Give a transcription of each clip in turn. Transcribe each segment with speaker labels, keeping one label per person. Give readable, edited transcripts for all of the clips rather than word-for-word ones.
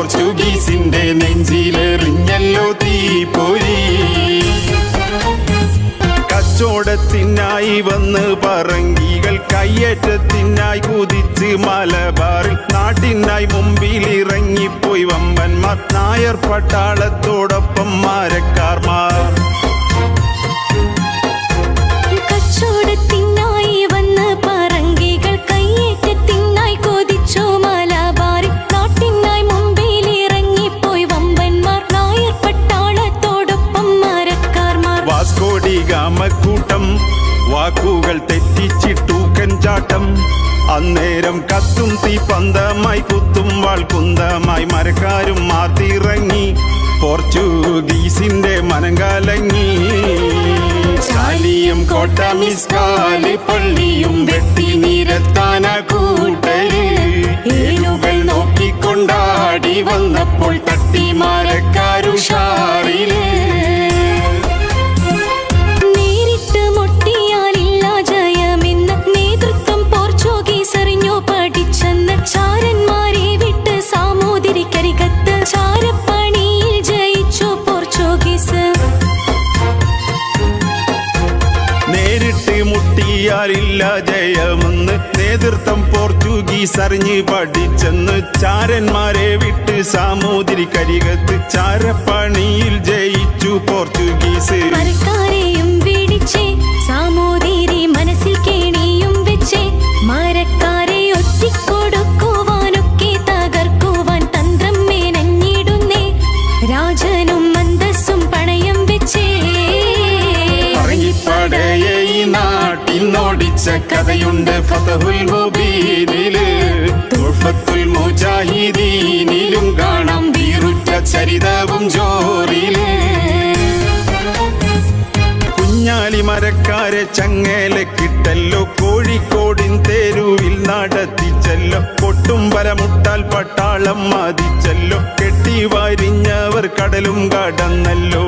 Speaker 1: പോർച്ചുഗീസിന്റെ നെഞ്ചിലെറിഞ്ഞല്ലോ തീപ്പൊരി. കച്ചോടത്തിനായി വന്ന് പറങ്കികൾ കയ്യേറ്റത്തിനായി കുതിച്ച് മലബാറിൽ നാട്ടിനായി മുമ്പിൽ ഇറങ്ങിപ്പോയി വമ്പന്മാർ. നായർ പട്ടാളത്തോടൊപ്പം മരക്കാർമാർ.
Speaker 2: കച്ചോടത്തിനായി വന്ന് പറങ്കികൾ കയ്യേറ്റത്തിനായി കൊതിച്ചു മലബാറിൽ നാട്ടിനായി മുമ്പിൽ ഇറങ്ങിപ്പോയി വമ്പന്മാർ. നായർ പട്ടാളത്തോടൊപ്പം മരക്കാർമാർ.
Speaker 1: വാസ്കോഡി ഗാമക്കൂട്ടം വാക്കുകൾ തെറ്റിച്ചിട്ടൂക്കൻ ചാട്ടം. അന്നേരം കത്തും തീ പന്തമായി കുത്തും വാൾകുന്തമായി മരക്കാരും മാർത്തിറങ്ങി. പോർച്ചുഗീസിന്റെ മനം കലങ്ങി. സ്കാലിയും കോട്ട മിസ്കാലി പള്ളിയും വെട്ടി നിരത്താന കൂട്ടര്. ഏനുകൾ നോക്കിക്കൊണ്ടാടി വന്നപ്പോൾ തട്ടി മരക്കാരുഷാറില്.
Speaker 2: നേരിട്ട് മുട്ടിയാലില്ല ജയമെന്ന് നേതൃത്വം പോർച്ചുഗീസ് അറിഞ്ഞു പഠിച്ചെന്ന്. ചാരന്മാരെ വിട്ട് സാമൂതിരിക്കരികത്ത് ചാരപ്പണിയിൽ ജയിച്ചു പോർച്ചുഗീസ്.
Speaker 1: നേരിട്ട് മുട്ടിയാലില്ല ജയമെന്ന് നേതൃത്വം പോർച്ചുഗീസ് അറിഞ്ഞ് പഠിച്ചെന്ന്. ചാരന്മാരെ വിട്ട് സാമൂതിരിക്കരികത്ത് ചാരപ്പണിയിൽ ജയിച്ചു പോർച്ചുഗീസ്.
Speaker 2: മരക്കാരെയും പിടിച്ചേ സാമൂതിരി മനസ്സിൽ കേണിയും വെച്ചേ. മരക്കാരെ ഒറ്റിക്കൊടുക്കുവാനൊക്കെ തകർക്കുവാൻ തന്ത്രം മേനഞ്ഞിടുന്നേ. രാജനും മന്ദസ്സും പണയം വെച്ചേ.
Speaker 1: പറങ്കിപ്പടയെ ഈ നാട്ടിന്നോടിച്ച കഥയുണ്ട് ഫതഹുൽ മുബീനില്. തുഹ്ഫത്തുൽ മുജാഹിദീനിലും കാണാം വീറുറ്റ ചരിതവും ജോറില്. കുഞ്ഞാലി മരക്കാരെ ചങ്ങേലക്കിട്ടല്ലോ കോഴിക്കോടിൻ തെരുവിൽ നടത്തിച്ചല്ലോ. കൊട്ടും ബലമുട്ടാൽ പട്ടാളം മതിച്ചല്ലോ. കെട്ടി വരിഞ്ഞവർ കടലും കടന്നല്ലോ.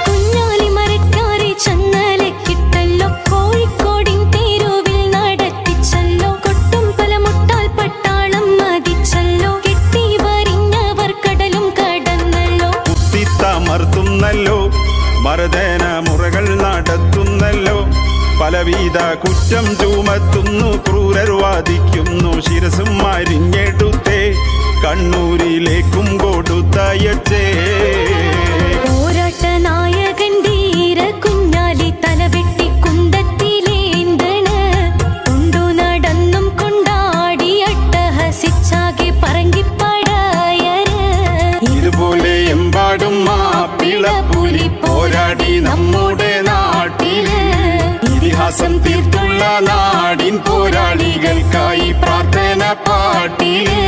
Speaker 2: കുഞ്ഞാലി മരക്കാരെ ചങ്ങലക്കിട്ടല്ലോ കോഴിക്കോടിൻ തെരുവിൽ നടത്തിച്ചല്ലോ. കൊട്ടും ബലമുട്ടാൽ പട്ടാളം മതിച്ചല്ലോ. കെട്ടി വരിഞ്ഞവർ കടലും കടന്നല്ലോ.
Speaker 1: കുത്തിത്തമർത്തുന്നല്ലോ മർദ്ദന മുറകൾ നടത്തുന്നല്ലോ. പലവിധ കുറ്റം ചുമത്തുന്നു ക്രൂരർ വാദിക്കുന്നു. ശിരസും മരിഞ്ഞെടുത്തേ കണ്ണൂരിലേക്കും കൊടുത്തയച്ചേ.
Speaker 2: പോരാട്ട നായകൻ ധീര കുഞ്ഞാലി തലവെട്ടി കുന്തത്തിലേന്തണ്. കൊണ്ടു നടന്നും കൊണ്ടാടി അട്ടഹസിച്ചാകെ പറങ്കിപ്പടയര്.
Speaker 1: ഇതുപോലെ എമ്പാടും മാപ്പിളപ്പുലി പോരാടി നമ്മുടെ നാട്ടില്. ഇതിഹാസം തീർത്തുള്ള നാടിൻ പോരാളികൾക്കായി പ്രാർത്ഥന പാട്ടില്.